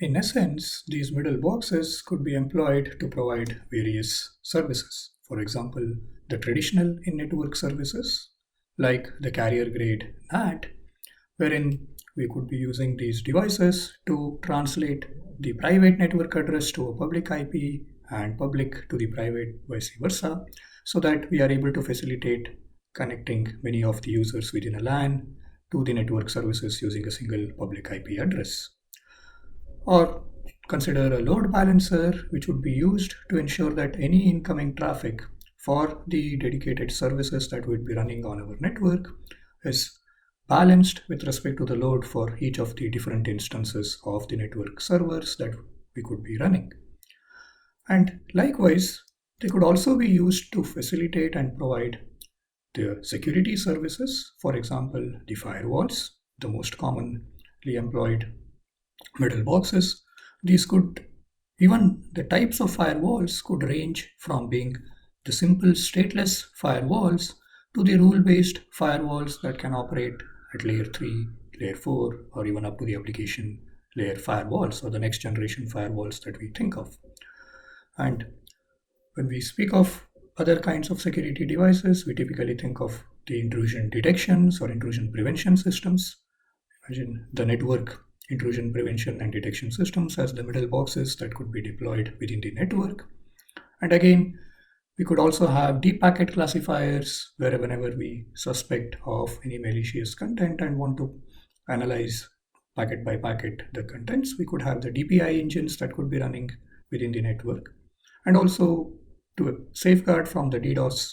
In essence, these middle boxes could be employed to provide various services. For example, the traditional in-network services like the carrier grade NAT, wherein we could be using these devices to translate the private network address to a public IP and public to the private, vice versa, so that we are able to facilitate connecting many of the users within a LAN to the network services using a single public IP address. Or consider a load balancer, which would be used to ensure that any incoming traffic for the dedicated services that would be running on our network is balanced with respect to the load for each of the different instances of the network servers that we could be running. And likewise, they could also be used to facilitate and provide the security services. For example, the firewalls, the most commonly employed middle boxes. These could, even the types of firewalls could range from being the simple stateless firewalls to the rule-based firewalls that can operate at layer 3, layer 4, or even up to the application layer firewalls or the next generation firewalls that we think of. And when we speak of other kinds of security devices, we typically think of the intrusion detections or intrusion prevention systems. Imagine the network intrusion prevention and detection systems as the middle boxes that could be deployed within the network. And again, we could also have deep packet classifiers where whenever we suspect of any malicious content and want to analyze packet by packet the contents, we could have the DPI engines that could be running within the network. And also to safeguard from the DDoS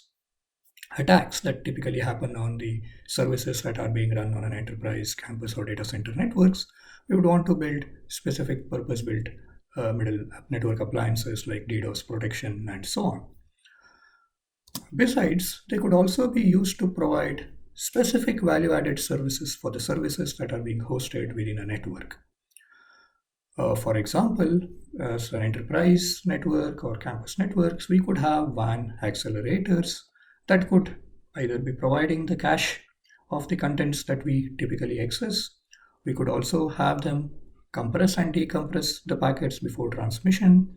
attacks that typically happen on the services that are being run on an enterprise, campus, or data center networks, we would want to build specific purpose-built middle network appliances like DDoS protection and so on. Besides, they could also be used to provide specific value-added services for the services that are being hosted within a network. For example, as an enterprise network or campus networks, we could have WAN accelerators that could either be providing the cache of the contents that we typically access. We could also have them compress and decompress the packets before transmission.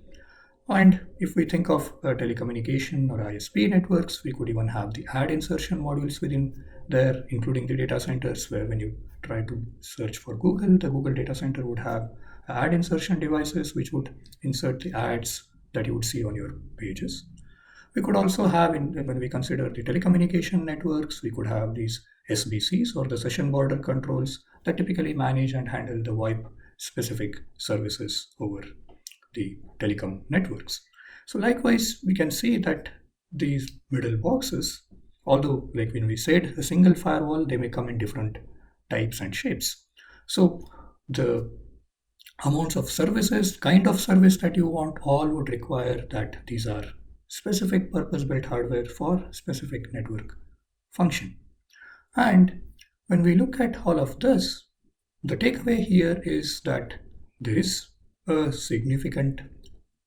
And if we think of telecommunication or ISP networks, we could even have the add insertion modules within there, including the data centers, where when you try to search for Google, the Google data center would have add insertion devices which would insert the ads that you would see on your pages. We could also have, when we consider the telecommunication networks, we could have these SBCs or the session border controls that typically manage and handle the VoIP specific services over the telecom networks. So likewise, we can see that these middle boxes, although like when we said a single firewall, they may come in different types and shapes. So the amounts of services, kind of service that you want, all would require that these are specific purpose-built hardware for specific network function. And when we look at all of this, the takeaway here is that there is a significant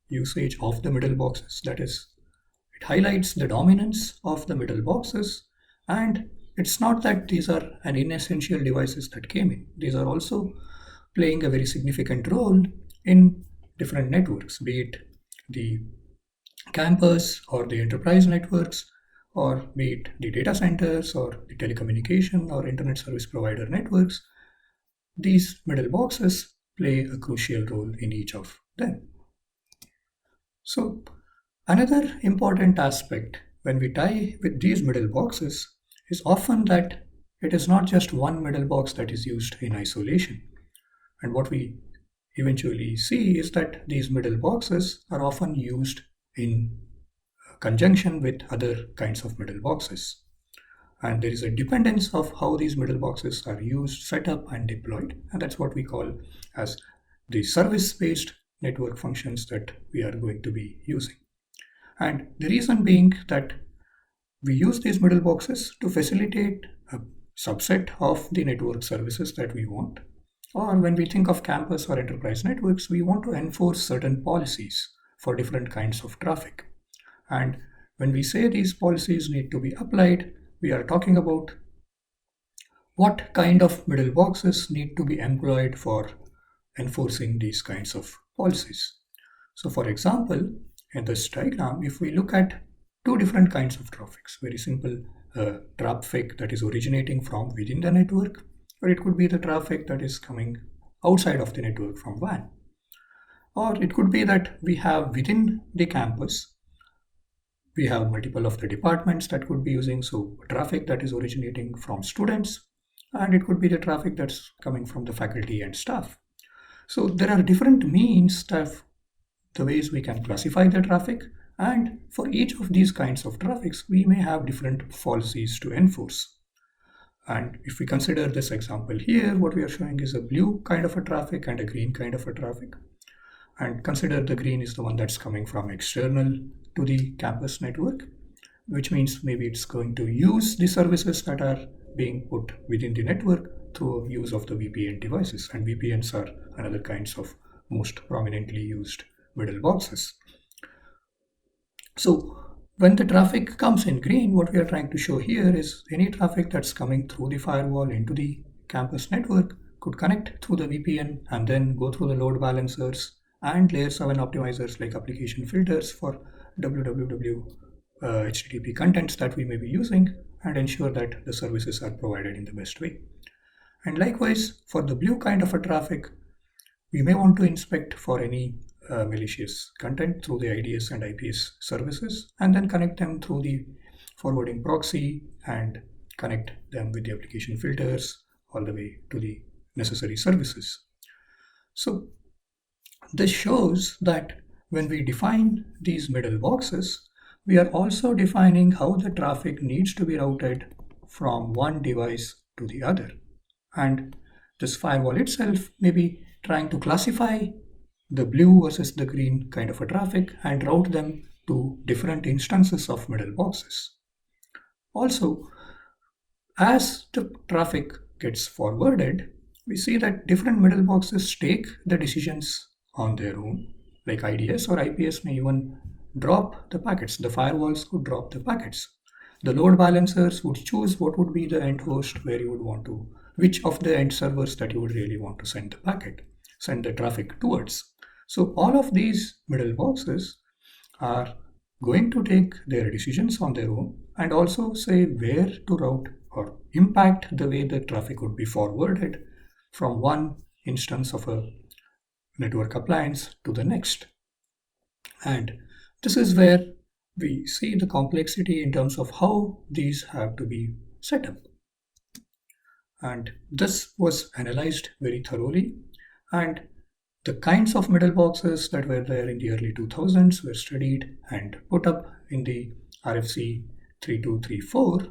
usage of the middle boxes. That is, it highlights the dominance of the middle boxes, and it's not that these are an inessential devices that came in. These are also playing a very significant role in different networks, be it the campus or the enterprise networks, or be it the data centers or the telecommunication or internet service provider networks. These middle boxes play a crucial role in each of them. So another important aspect when we tie with these middle boxes is often that it is not just one middle box that is used in isolation. And what we eventually see is that these middle boxes are often used in conjunction with other kinds of middle boxes. And there is a dependence of how these middle boxes are used, set up, and deployed. And that's what we call as the service-based network functions that we are going to be using. And the reason being that we use these middle boxes to facilitate a subset of the network services that we want. Or when we think of campus or enterprise networks, we want to enforce certain policies for different kinds of traffic. And when we say these policies need to be applied, we are talking about what kind of middle boxes need to be employed for enforcing these kinds of policies. So for example, in this diagram, if we look at two different kinds of traffics, very simple traffic that is originating from within the network, or it could be the traffic that is coming outside of the network from WAN. Or it could be that we have within the campus, we have multiple of the departments that could be using, so traffic that is originating from students, and it could be the traffic that's coming from the faculty and staff. So there are different means of the ways we can classify the traffic, and for each of these kinds of traffics, we may have different policies to enforce. And if we consider this example here, what we are showing is a blue kind of a traffic and a green kind of a traffic. And consider the green is the one that's coming from external to the campus network, which means maybe it's going to use the services that are being put within the network through use of the VPN devices. And VPNs are another kinds of most prominently used middle boxes. So when the traffic comes in green, what we are trying to show here is any traffic that's coming through the firewall into the campus network could connect through the VPN and then go through the load balancers and layer 7 optimizers like application filters for www HTTP contents that we may be using and ensure that the services are provided in the best way. And likewise, for the blue kind of a traffic, we may want to inspect for any malicious content through the IDS and IPS services and then connect them through the forwarding proxy and connect them with the application filters all the way to the necessary services. So this shows that when we define these middle boxes, we are also defining how the traffic needs to be routed from one device to the other. And this firewall itself may be trying to classify the blue versus the green kind of a traffic and route them to different instances of middle boxes. Also, as the traffic gets forwarded, we see that different middle boxes take the decisions on their own, like IDS or IPS may even drop the packets. The firewalls could drop the packets. The load balancers would choose what would be the end host where you would want to, which of the end servers that you would really want to send the packet, send the traffic towards. So all of these middle boxes are going to take their decisions on their own and also say where to route or impact the way the traffic would be forwarded from one instance of a network appliance to the next. And this is where we see the complexity in terms of how these have to be set up. And this was analyzed very thoroughly, and the kinds of middle boxes that were there in the early 2000s were studied and put up in the RFC 3234,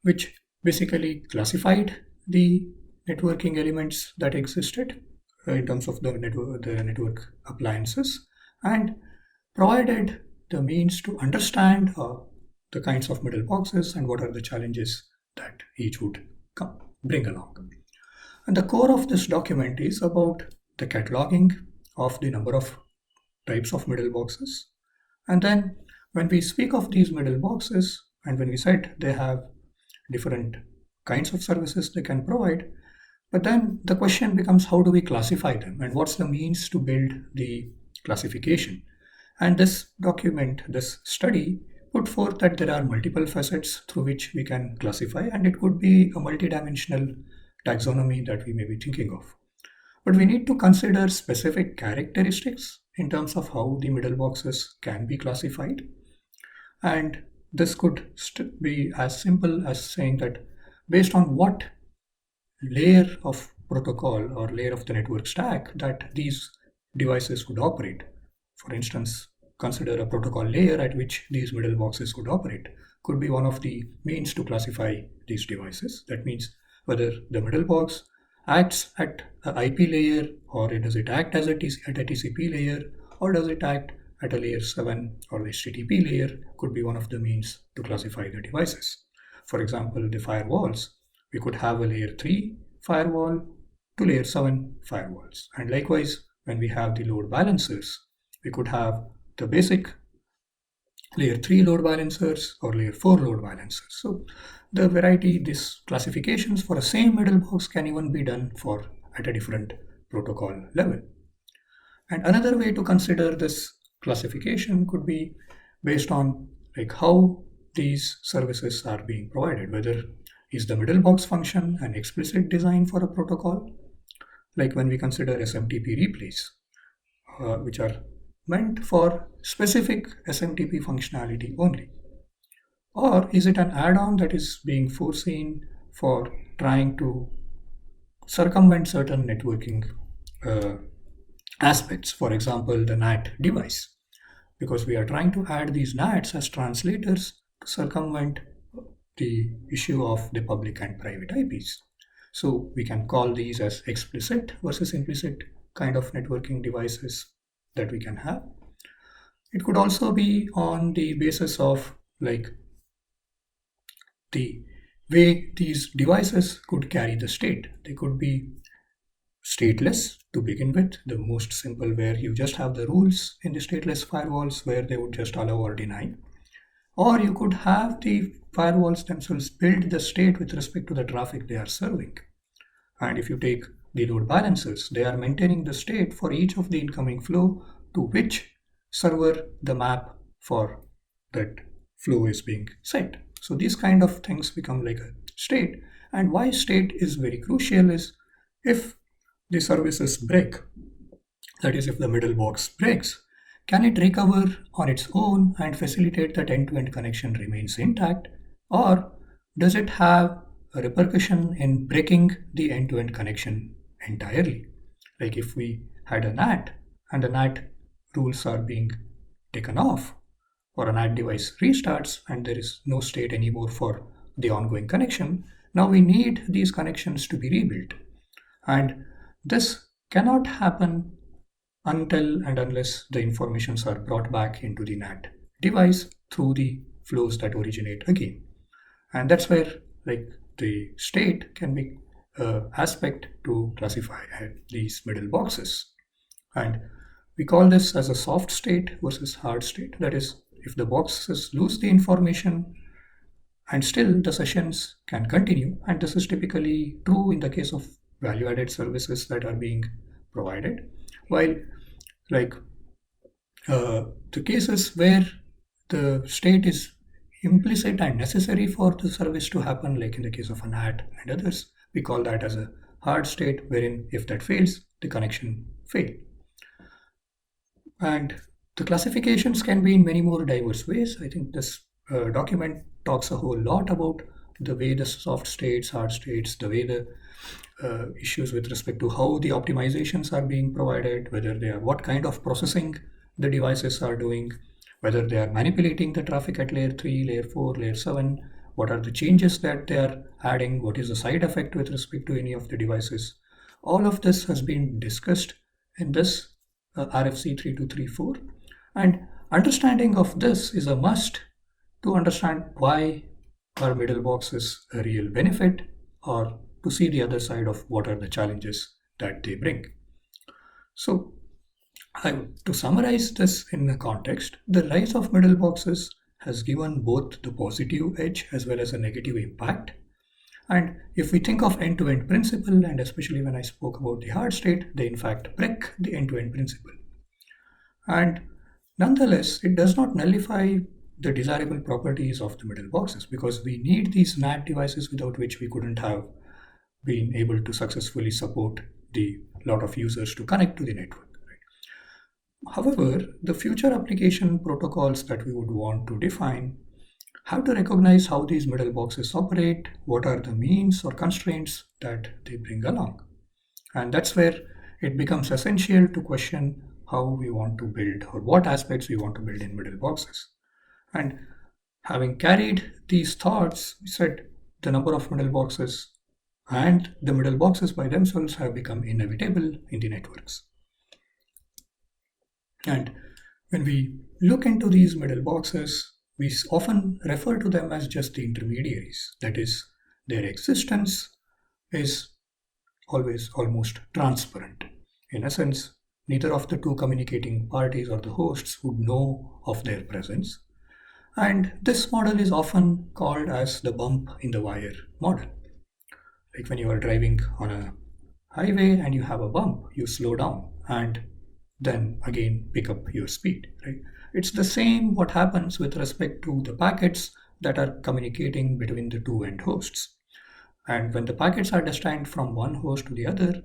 which basically classified the networking elements that existed in terms of the network appliances and provided the means to understand the kinds of middle boxes and what are the challenges that each would bring along. And the core of this document is about the cataloging of the number of types of middle boxes. And then when we speak of these middle boxes, and when we said they have different kinds of services they can provide, but then the question becomes how do we classify them and what's the means to build the classification? And this document, this study, put forth that there are multiple facets through which we can classify, and it could be a multidimensional taxonomy that we may be thinking of. But we need to consider specific characteristics in terms of how the middle boxes can be classified. And this could be as simple as saying that based on what layer of protocol or layer of the network stack that these devices would operate. For instance, consider a protocol layer at which these middle boxes would operate. Could be one of the means to classify these devices. That means whether the middle box acts at an IP layer or does it act as at a TCP layer or does it act at a layer 7 or the HTTP layer could be one of the means to classify the devices. For example, the firewalls, we could have a layer 3 firewall to layer 7 firewalls. And likewise, when we have the load balancers, we could have the basic layer 3 load balancers or layer 4 load balancers. So the variety, these classifications for a same middle box can even be done for at a different protocol level. And another way to consider this classification could be based on how these services are being provided, whether is the middle box function an explicit design for a protocol, like when we consider SMTP replays, which are meant for specific SMTP functionality only, or is it an add-on that is being foreseen for trying to circumvent certain networking uh, aspects, for example, the NAT device, because we are trying to add these NATs as translators to circumvent the issue of the public and private IPs. So we can call these as explicit versus implicit kind of networking devices that we can have. It could also be on the basis of the way these devices could carry the state. They could be stateless to begin with, the most simple, where you just have the rules in the stateless firewalls where they would just allow or deny. Or you could have the firewalls themselves build the state with respect to the traffic they are serving. And if you take the load balancers, they are maintaining the state for each of the incoming flow to which server the map for that flow is being set. So these kind of things become like a state. And why state is very crucial is if the services break, that is, if the middle box breaks, can it recover on its own and facilitate that end-to-end connection remains intact, or does it have a repercussion in breaking the end-to-end connection entirely? Like if we had a NAT and the NAT rules are being taken off, or a NAT device restarts and there is no state anymore for the ongoing connection, now we need these connections to be rebuilt. And this cannot happen until and unless the informations are brought back into the NAT device through the flows that originate again. And that's where the state can be an aspect to classify these middle boxes. And we call this as a soft state versus hard state. That is, if the boxes lose the information and still the sessions can continue, and this is typically true in the case of value-added services that are being provided, while the cases where the state is implicit and necessary for the service to happen, like in the case of a NAT and others, we call that as a hard state, wherein if that fails, the connection fails. And the classifications can be in many more diverse ways. I think this document talks a whole lot about the way the soft states, hard states, the way the issues with respect to how the optimizations are being provided, whether they are what kind of processing the devices are doing, whether they are manipulating the traffic at layer 3, layer 4, layer 7, what are the changes that they are adding, what is the side effect with respect to any of the devices. All of this has been discussed in this RFC 3234, and understanding of this is a must to understand why are middle boxes a real benefit, or to see the other side of what are the challenges that they bring. So to summarize this in a context, the rise of middle boxes has given both the positive edge as well as a negative impact. And if we think of end-to-end principle, and especially when I spoke about the hard state, they in fact break the end-to-end principle. And nonetheless, it does not nullify the desirable properties of the middle boxes, because we need these NAT devices without which we couldn't have been able to successfully support the lot of users to connect to the network. However, the future application protocols that we would want to define have to recognize how these middle boxes operate, what are the means or constraints that they bring along. And that's where it becomes essential to question how we want to build, or what aspects we want to build in middle boxes. And having carried these thoughts, we said the number of middle boxes and the middle boxes by themselves have become inevitable in the networks. And when we look into these middle boxes, we often refer to them as just the intermediaries. That is, their existence is always almost transparent. In essence, neither of the two communicating parties or the hosts would know of their presence. And this model is often called as the bump in the wire model. Like when you are driving on a highway and you have a bump, you slow down and then again pick up your speed, right? It's the same what happens with respect to the packets that are communicating between the two end hosts. And when the packets are destined from one host to the other,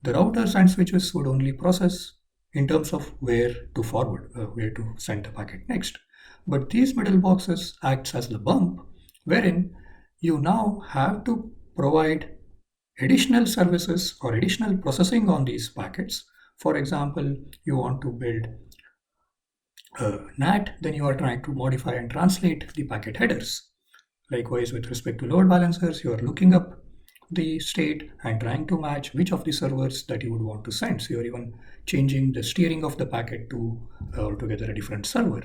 the routers and switches would only process in terms of where to forward, where to send the packet next. But these middle boxes acts as the bump, wherein you now have to provide additional services or additional processing on these packets. For example, you want to build NAT, then you are trying to modify and translate the packet headers. Likewise, with respect to load balancers, you are looking up the state and trying to match which of the servers that you would want to send. So you're even changing the steering of the packet to altogether a different server.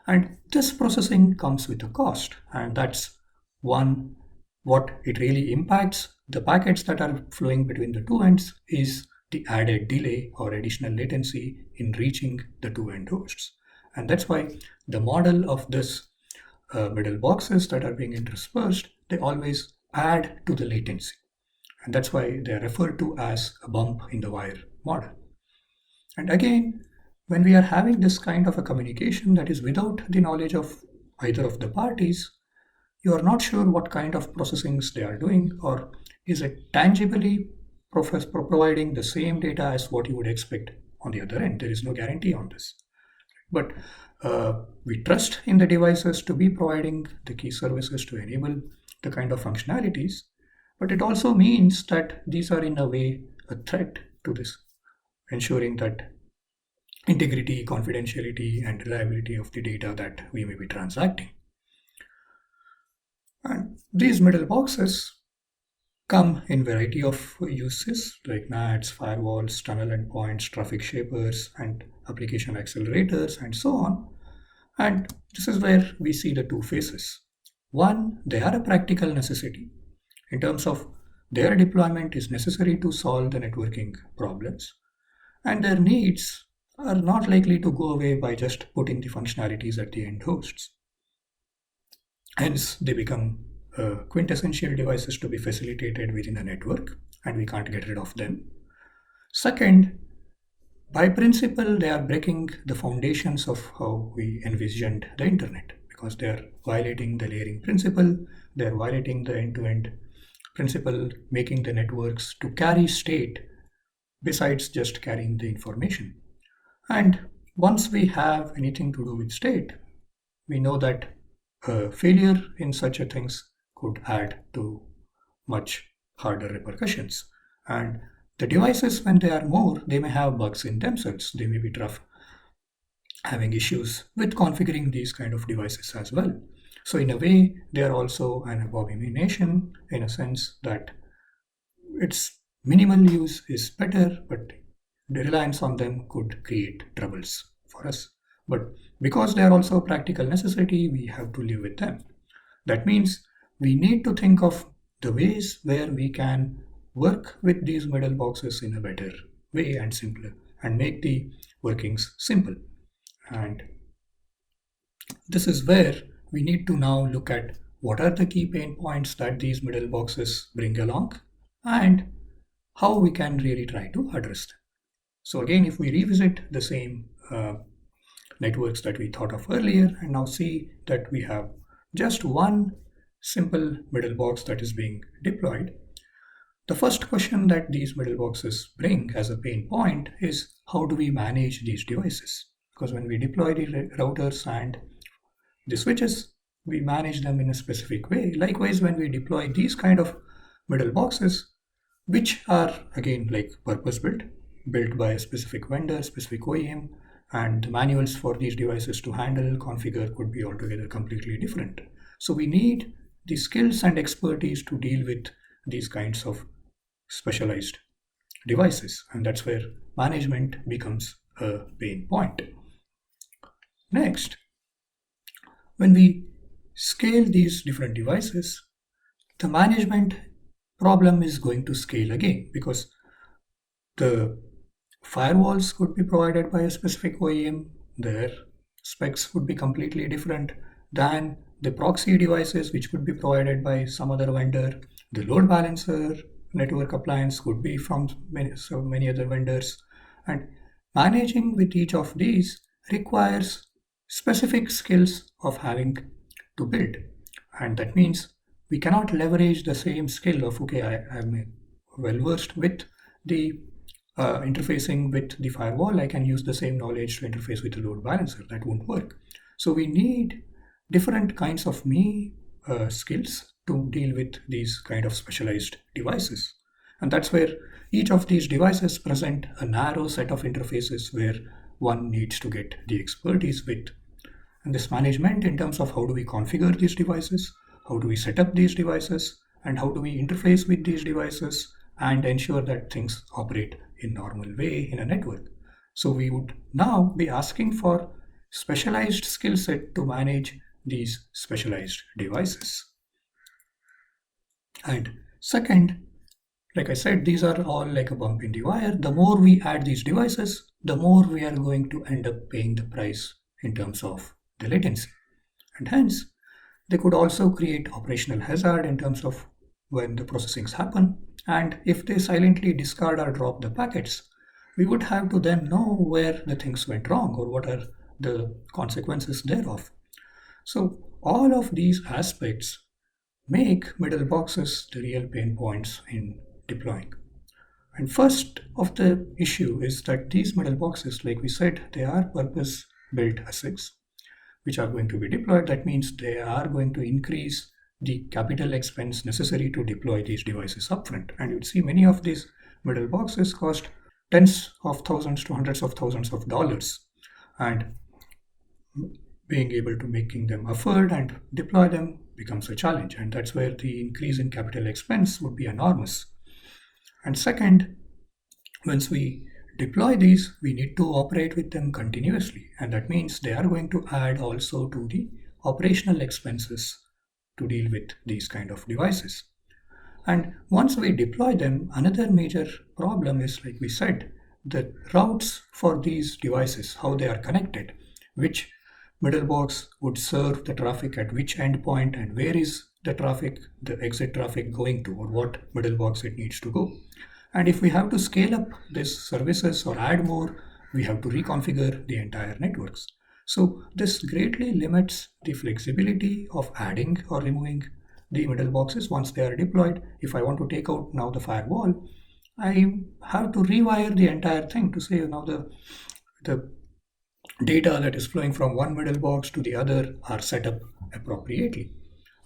And this processing comes with a cost, and that's one what it really impacts the packets that are flowing between the two ends is the added delay or additional latency in reaching the two end hosts. And that's why the model of this middle boxes that are being interspersed, they always add to the latency. And that's why they are referred to as a bump in the wire model. And again, when we are having this kind of a communication that is without the knowledge of either of the parties, you are not sure what kind of processings they are doing, or is it tangibly providing the same data as what you would expect on the other end. There is no guarantee on this. But we trust in the devices to be providing the key services to enable the kind of functionalities. But it also means that these are in a way a threat to this, ensuring that integrity, confidentiality, and reliability of the data that we may be transacting. And these middle boxes come in variety of uses like NATs, firewalls, tunnel endpoints, traffic shapers, and application accelerators, and so on. And this is where we see the two phases. One, they are a practical necessity in terms of their deployment is necessary to solve the networking problems, and their needs are not likely to go away by just putting the functionalities at the end hosts. Hence, they become quintessential devices to be facilitated within a network, and we can't get rid of them. Second, by principle, they are breaking the foundations of how we envisioned the internet because they are violating the layering principle, they are violating the end-to-end principle, making the networks to carry state besides just carrying the information. And once we have anything to do with state, we know that failure in such a things could add to much harder repercussions. And the devices, when they are more, they may have bugs in themselves. They may be tough, having issues with configuring these kind of devices as well. So in a way, they are also an abomination in a sense that its minimal use is better, but the reliance on them could create troubles for us. But because they are also a practical necessity, we have to live with them. That means we need to think of the ways where we can work with these middle boxes in a better way and simpler and make the workings simple. And this is where we need to now look at what are the key pain points that these middle boxes bring along and how we can really try to address them. So again, if we revisit the same networks that we thought of earlier and now see that we have just one simple middle box that is being deployed, the first question that these middle boxes bring as a pain point is how do we manage these devices? Because when we deploy the routers and the switches, we manage them in a specific way. Likewise, when we deploy these kind of middle boxes, which are again like purpose built by a specific vendor, specific OEM, and the manuals for these devices to handle, configure could be altogether completely different. So we need the skills and expertise to deal with these kinds of specialized devices, and that's where management becomes a pain point. Next, when we scale these different devices, the management problem is going to scale again because the firewalls could be provided by a specific OEM, their specs would be completely different than the proxy devices which could be provided by some other vendor. The load balancer network appliance, could be from so many other vendors. And managing with each of these requires specific skills of having to build. And that means we cannot leverage the same skill of, okay, I'm well versed with the interfacing with the firewall, I can use the same knowledge to interface with the load balancer. That won't work. So we need different kinds of skills to deal with these kind of specialized devices. And that's where each of these devices present a narrow set of interfaces where one needs to get the expertise with. And this management in terms of how do we configure these devices, how do we set up these devices, and how do we interface with these devices and ensure that things operate in normal way in a network. So we would now be asking for specialized skill set to manage these specialized devices. And second, like I said, these are all like a bump in the wire. The more we add these devices, the more we are going to end up paying the price in terms of the latency. And hence, they could also create operational hazard in terms of when the processings happen. And if they silently discard or drop the packets, we would have to then know where the things went wrong or what are the consequences thereof. So all of these aspects make middle boxes the real pain points in deploying. And first of the issue is that these middle boxes, like we said, they are purpose built ASICs which are going to be deployed. That means they are going to increase the capital expense necessary to deploy these devices upfront. And you'd see many of these middle boxes cost tens of thousands to hundreds of thousands of dollars. And being able to making them afford and deploy them becomes a challenge. And that's where the increase in capital expense would be enormous. And second, once we deploy these, we need to operate with them continuously. And that means they are going to add also to the operational expenses to deal with these kind of devices. And once we deploy them, another major problem is, like we said, the routes for these devices, how they are connected, which middle box would serve the traffic at which endpoint and where is the traffic, the exit traffic going to, or what middle box it needs to go. And if we have to scale up these services or add more, we have to reconfigure the entire networks. So this greatly limits the flexibility of adding or removing the middle boxes once they are deployed. If I want to take out now the firewall, I have to rewire the entire thing to say now the data that is flowing from one middle box to the other are set up appropriately.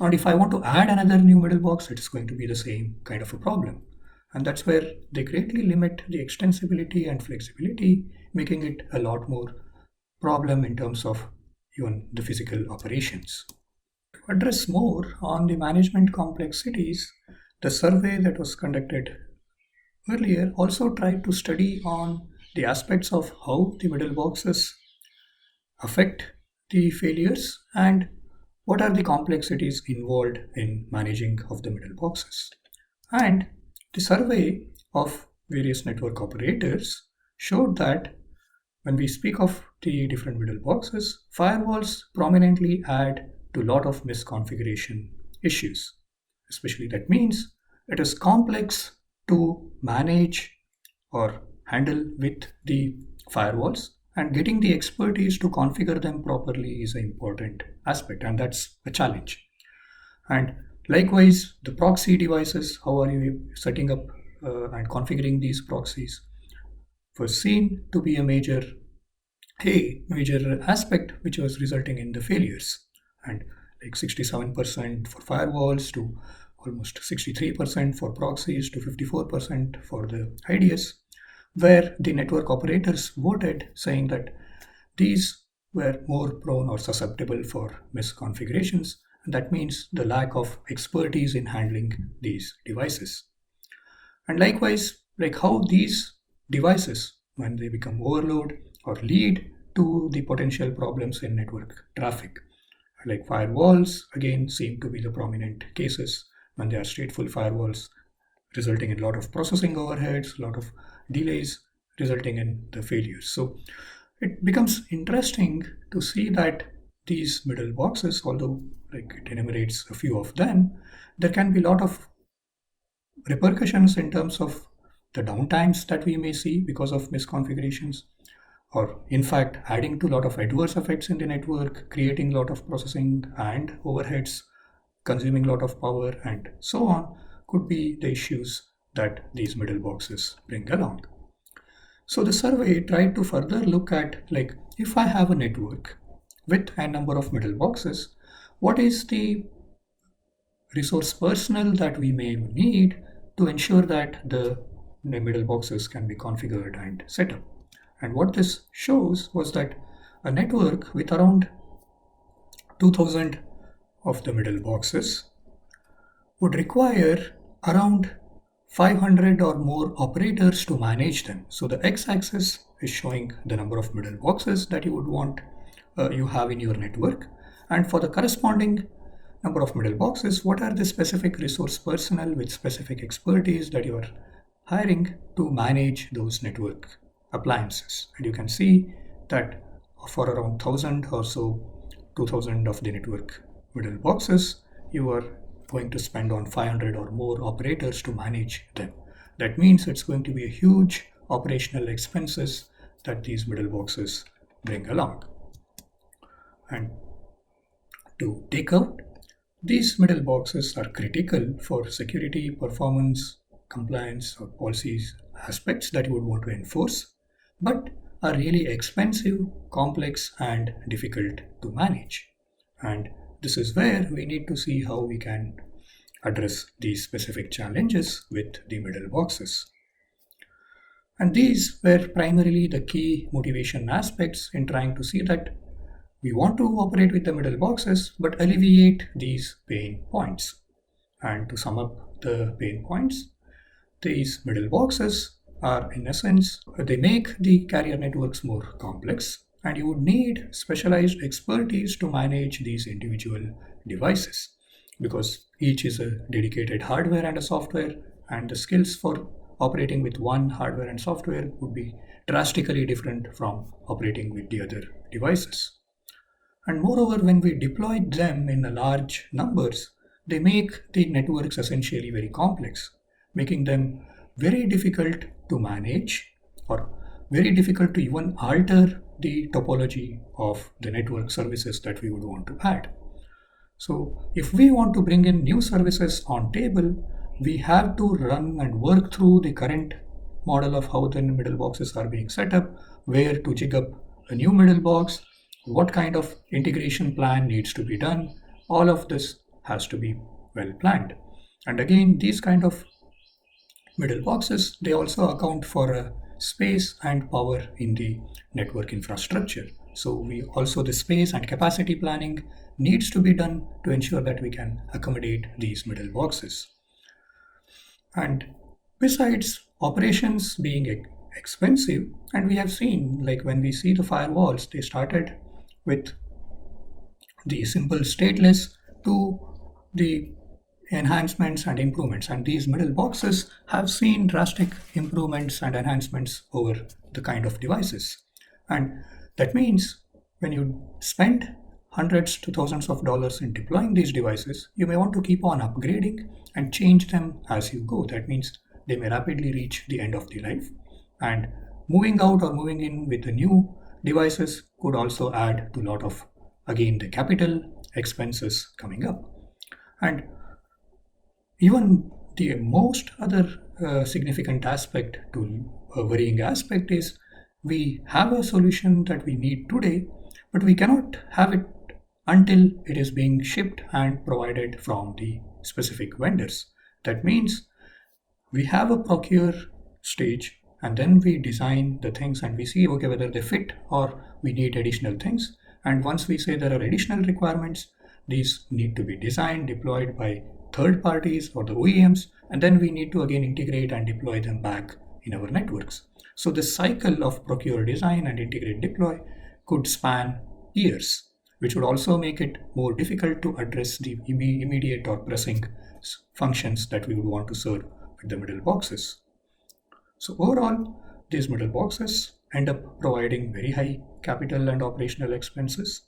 And if I want to add another new middle box, it's going to be the same kind of a problem. And that's where they greatly limit the extensibility and flexibility, making it a lot more problem in terms of even the physical operations. To address more on the management complexities, the survey that was conducted earlier also tried to study on the aspects of how the middle boxes affect the failures and what are the complexities involved in managing of the middle boxes. And the survey of various network operators showed that when we speak of the different middle boxes, firewalls prominently add to a lot of misconfiguration issues. Especially that means it is complex to manage or handle with the firewalls, and getting the expertise to configure them properly is an important aspect, and that's a challenge. And likewise, the proxy devices, how are you setting up and configuring these proxies, was seen to be a major aspect which was resulting in the failures. And like 67% for firewalls to almost 63% for proxies to 54% for the IDS, where the network operators voted saying that these were more prone or susceptible for misconfigurations. And that means the lack of expertise in handling these devices. And likewise, like how these devices, when they become overload or lead to the potential problems in network traffic. Like firewalls, again, seem to be the prominent cases when they are stateful firewalls, resulting in a lot of processing overheads, a lot of delays, resulting in the failures. So it becomes interesting to see that these middle boxes, although like it enumerates a few of them, there can be a lot of repercussions in terms of the downtimes that we may see because of misconfigurations, or in fact adding to a lot of adverse effects in the network, creating a lot of processing and overheads, consuming a lot of power, and so on, could be the issues that these middle boxes bring along. So the survey tried to further look at, like, if I have a network with a number of middle boxes, what is the resource personnel that we may need to ensure that the middle boxes can be configured and set up. And what this shows was that a network with around 2000 of the middle boxes would require around 500 or more operators to manage them. So the x-axis is showing the number of middle boxes that you would want you have in your network, and for the corresponding number of middle boxes, what are the specific resource personnel with specific expertise that you are hiring to manage those network appliances. And you can see that for around 1000 or so, 2000 of the network middle boxes, you are going to spend on 500 or more operators to manage them. That means it's going to be a huge operational expenses that these middle boxes bring along. And to take out, these middle boxes are critical for security, performance, compliance, or policies aspects that you would want to enforce, but are really expensive, complex, and difficult to manage. And this is where we need to see how we can address these specific challenges with the middle boxes. And these were primarily the key motivation aspects in trying to see that we want to operate with the middle boxes but alleviate these pain points. And to sum up the pain points, these middle boxes are, in essence, they make the carrier networks more complex, and you would need specialized expertise to manage these individual devices because each is a dedicated hardware and a software, and the skills for operating with one hardware and software would be drastically different from operating with the other devices. And moreover, when we deploy them in large numbers, they make the networks essentially very complex, making them very difficult to manage or very difficult to even alter the topology of the network services that we would want to add. So if we want to bring in new services on table, we have to run and work through the current model of how the middle boxes are being set up, where to jig up a new middle box, what kind of integration plan needs to be done. All of this has to be well planned. And again, these kind of middle boxes, they also account for space and power in the network infrastructure. So we also, the space and capacity planning needs to be done to ensure that we can accommodate these middle boxes. And besides operations being expensive, and we have seen, like when we see the firewalls, they started with the simple stateless to the enhancements and improvements, and these middle boxes have seen drastic improvements and enhancements over the kind of devices. And that means when you spend hundreds to thousands of dollars in deploying these devices, you may want to keep on upgrading and change them as you go. That means they may rapidly reach the end of the life, and moving out or moving in with the new devices could also add to a lot of, again, the capital expenses coming up. And even the most other significant aspect to a worrying aspect is we have a solution that we need today, but we cannot have it until it is being shipped and provided from the specific vendors. That means we have a procure stage, and then we design the things and we see, okay, whether they fit or we need additional things. And once we say there are additional requirements, these need to be designed, deployed by third parties or the OEMs, and then we need to again integrate and deploy them back in our networks. So the cycle of procure, design, and integrate, deploy could span years, which would also make it more difficult to address the immediate or pressing functions that we would want to serve with the middle boxes. So overall, these middle boxes end up providing very high capital and operational expenses,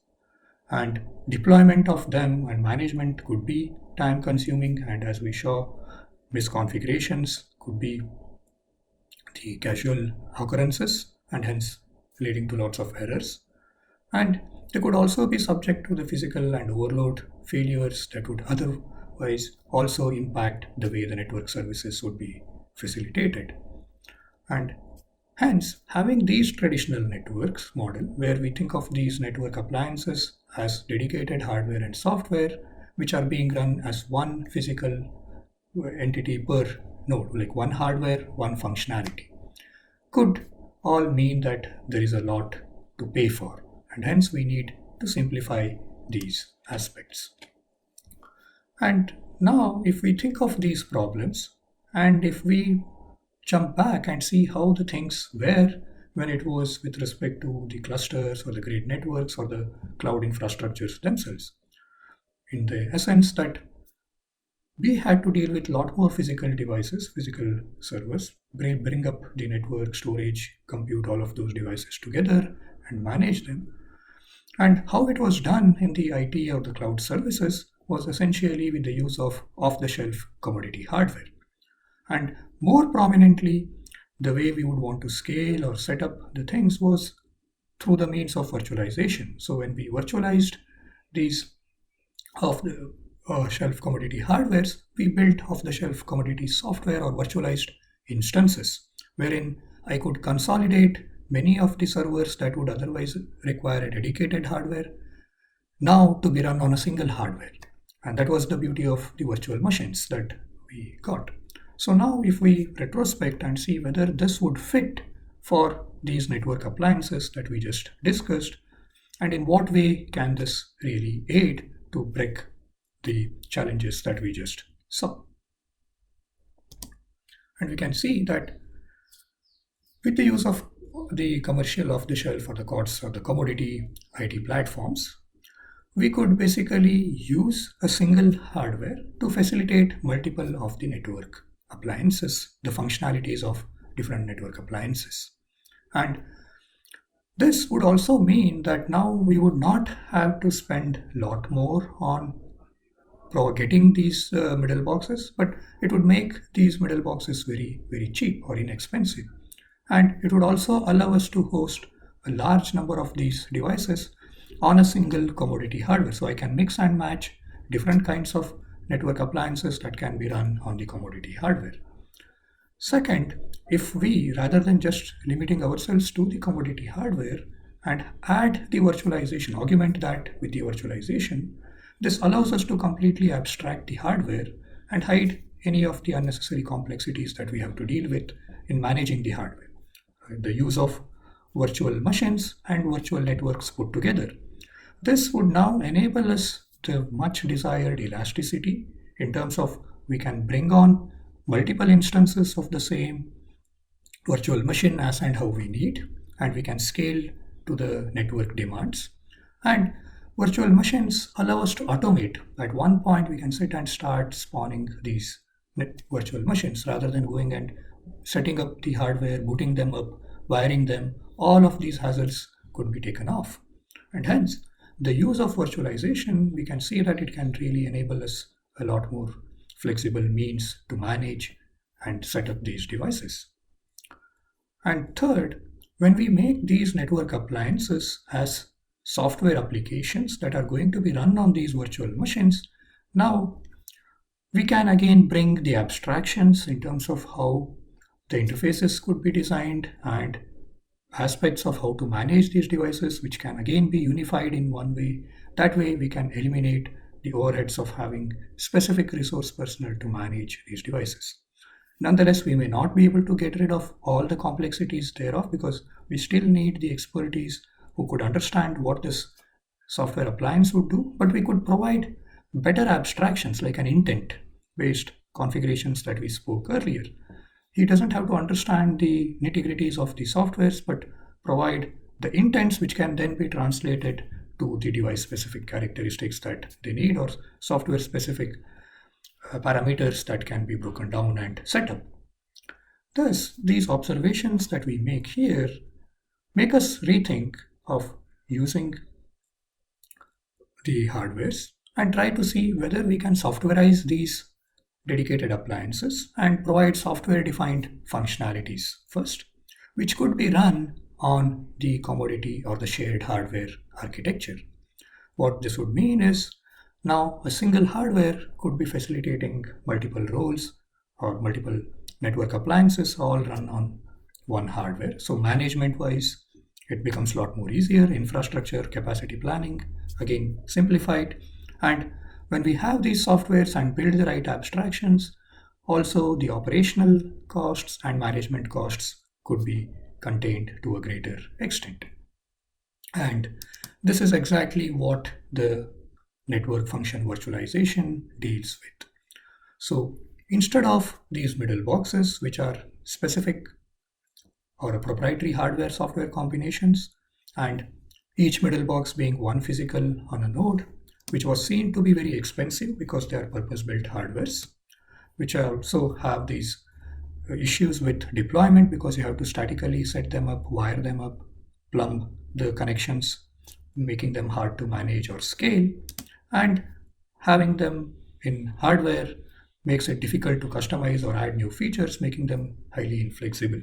and deployment of them and management could be time consuming, and as we saw, misconfigurations could be the casual occurrences and hence leading to lots of errors. And they could also be subject to the physical and overload failures that would otherwise also impact the way the network services would be facilitated. And hence, having these traditional networks model where we think of these network appliances as dedicated hardware and software which are being run as one physical entity per node, like one hardware, one functionality, could all mean that there is a lot to pay for, and hence we need to simplify these aspects. And now, if we think of these problems, and if we jump back and see how the things were when it was with respect to the clusters or the grid networks or the cloud infrastructures themselves, in the essence that we had to deal with a lot more physical devices, physical servers, bring up the network, storage, compute all of those devices together and manage them. And how it was done in the IT or the cloud services was essentially with the use of off-the-shelf commodity hardware. And more prominently, the way we would want to scale or set up the things was through the means of virtualization. So when we virtualized these off the shelf commodity hardwares, we built off the shelf commodity software or virtualized instances, wherein I could consolidate many of the servers that would otherwise require a dedicated hardware now to be run on a single hardware. And that was the beauty of the virtual machines that we got. So now if we retrospect and see whether this would fit for these network appliances that we just discussed, and in what way can this really aid to break the challenges that we just saw. And we can see that with the use of the commercial off-the-shelf or the COTS or the commodity IT platforms, we could basically use a single hardware to facilitate multiple of the network appliances, the functionalities of different network appliances. And this would also mean that now we would not have to spend a lot more on getting these middle boxes, but it would make these middle boxes very, very cheap or inexpensive. And it would also allow us to host a large number of these devices on a single commodity hardware. So I can mix and match different kinds of network appliances that can be run on the commodity hardware. Second, if we, rather than just limiting ourselves to the commodity hardware and add the virtualization, augment that with the virtualization, this allows us to completely abstract the hardware and hide any of the unnecessary complexities that we have to deal with in managing the hardware. The use of virtual machines and virtual networks put together. This would now enable us the much desired elasticity in terms of we can bring on multiple instances of the same virtual machine as and how we need, and we can scale to the network demands. And virtual machines allow us to automate. At one point, we can sit and start spawning these virtual machines rather than going and setting up the hardware, booting them up, wiring them. All of these hazards could be taken off. And hence, the use of virtualization, we can see that it can really enable us a lot more flexible means to manage and set up these devices. And third, when we make these network appliances as software applications that are going to be run on these virtual machines, now we can again bring the abstractions in terms of how the interfaces could be designed and aspects of how to manage these devices, which can again be unified in one way. That way, we can eliminate the overheads of having specific resource personnel to manage these devices. Nonetheless, we may not be able to get rid of all the complexities thereof because we still need the expertise who could understand what this software appliance would do, but we could provide better abstractions like an intent based configurations that we spoke earlier. He doesn't have to understand the nitty-gritties of the softwares, but provide the intents which can then be translated to the device-specific characteristics that they need or software-specific parameters that can be broken down and set up. Thus, these observations that we make here make us rethink of using the hardwares and try to see whether we can softwareize these dedicated appliances and provide software-defined functionalities first, which could be run on the commodity or the shared hardware architecture. What this would mean is now a single hardware could be facilitating multiple roles or multiple network appliances all run on one hardware. So management wise, it becomes a lot more easier. Infrastructure, capacity planning, again, simplified. And when we have these softwares and build the right abstractions, also the operational costs and management costs could be contained to a greater extent. And this is exactly what the network function virtualization deals with. So instead of these middle boxes, which are specific or a proprietary hardware software combinations, and each middle box being one physical on a node, which was seen to be very expensive because they are purpose-built hardwares, which also have these issues with deployment because you have to statically set them up, wire them up, plumb the connections, making them hard to manage or scale, and having them in hardware makes it difficult to customize or add new features, making them highly inflexible.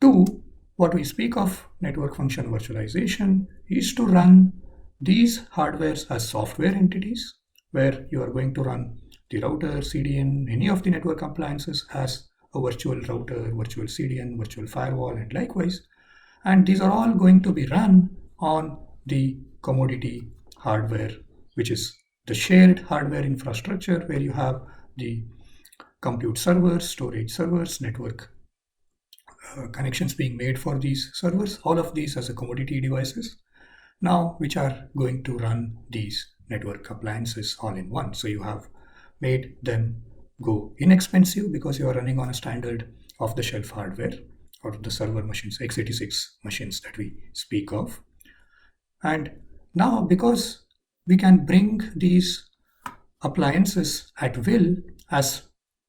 Two, what we speak of network function virtualization is to run these hardwares as software entities, where you are going to run the router, CDN, any of the network appliances as a virtual router, virtual CDN, virtual firewall, and likewise. And these are all going to be run on the commodity hardware, which is the shared hardware infrastructure where you have the compute servers, storage servers, network connections being made for these servers, all of these as a commodity devices now, which are going to run these network appliances all in one. So you have made them go inexpensive because you are running on a standard off-the-shelf hardware or the server machines, x86 machines that we speak of. And now because we can bring these appliances at will as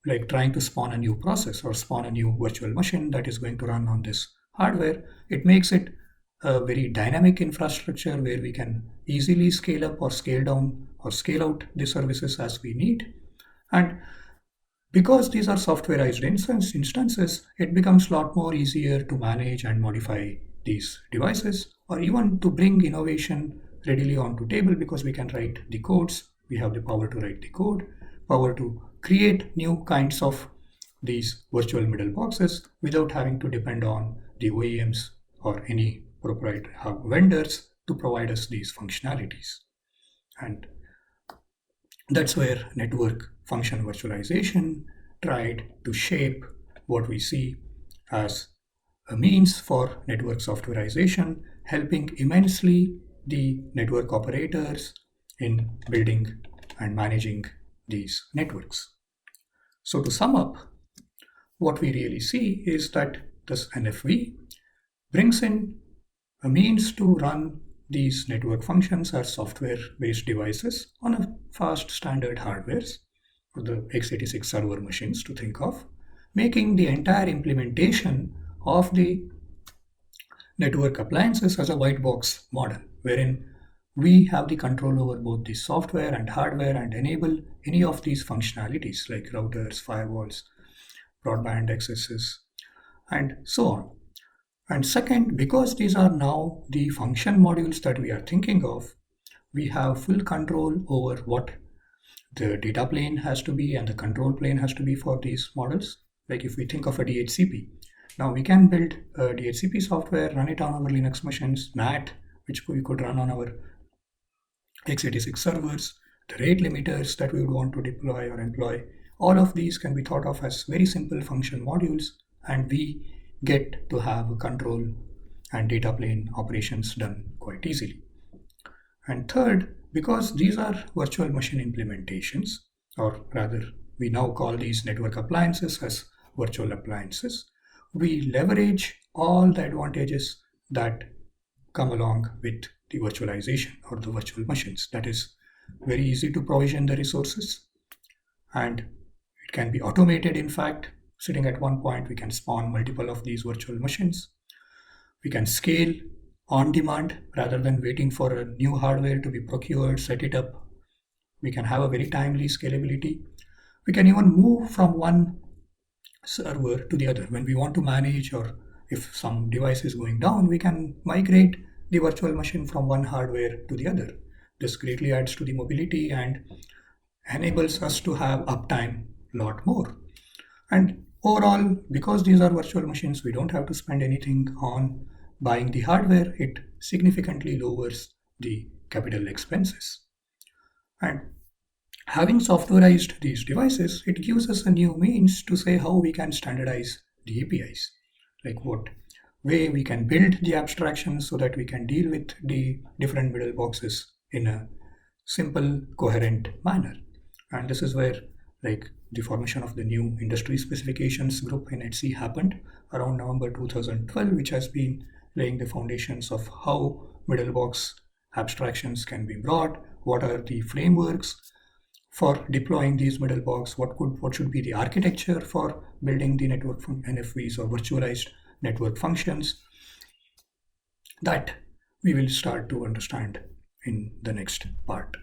like trying to spawn a new process or spawn a new virtual machine that is going to run on this hardware, it makes it a very dynamic infrastructure where we can easily scale up or scale down or scale out the services as we need. And because these are softwareized instances, it becomes a lot more easier to manage and modify these devices, or even to bring innovation readily onto table because we can write the codes. We have the power to write the code, power to create new kinds of these virtual middle boxes without having to depend on the OEMs or any proprietary vendors to provide us these functionalities. And that's where network function virtualization tried to shape what we see as a means for network softwareization, helping immensely the network operators in building and managing these networks. So to sum up, what we really see is that this NFV brings in a means to run these network functions as software-based devices on a fast standard hardwares for the x86 server machines to think of, making the entire implementation of the network appliances as a white box model, wherein we have the control over both the software and hardware and enable any of these functionalities like routers, firewalls, broadband accesses, and so on. And second, because these are now the function modules that we are thinking of, we have full control over what the data plane has to be and the control plane has to be for these models. Like if we think of a DHCP, now we can build a DHCP software, run it on our Linux machines, NAT, which we could run on our x86 servers, the rate limiters that we would want to deploy or employ. All of these can be thought of as very simple function modules, and we get to have control and data plane operations done quite easily. And third, because these are virtual machine implementations, or rather we now call these network appliances as virtual appliances, we leverage all the advantages that come along with the virtualization or the virtual machines. That is very easy to provision the resources, and it can be automated. In fact, sitting at one point, we can spawn multiple of these virtual machines. We can scale on demand rather than waiting for a new hardware to be procured, set it up. We can have a very timely scalability. We can even move from one server to the other. When we want to manage, or if some device is going down, we can migrate the virtual machine from one hardware to the other. This greatly adds to the mobility and enables us to have uptime a lot more. And overall, because these are virtual machines, we don't have to spend anything on buying the hardware. It significantly lowers the capital expenses. And having softwareized these devices, it gives us a new means to say how we can standardize the APIs. Like what way we can build the abstractions so that we can deal with the different middle boxes in a simple, coherent manner. And this is where like the formation of the new industry specifications group in ETSI happened around November 2012, which has been laying the foundations of how middle box abstractions can be brought, what are the frameworks for deploying these middle box, what should be the architecture for building the network from NFVs or virtualized network functions, that we will start to understand in the next part.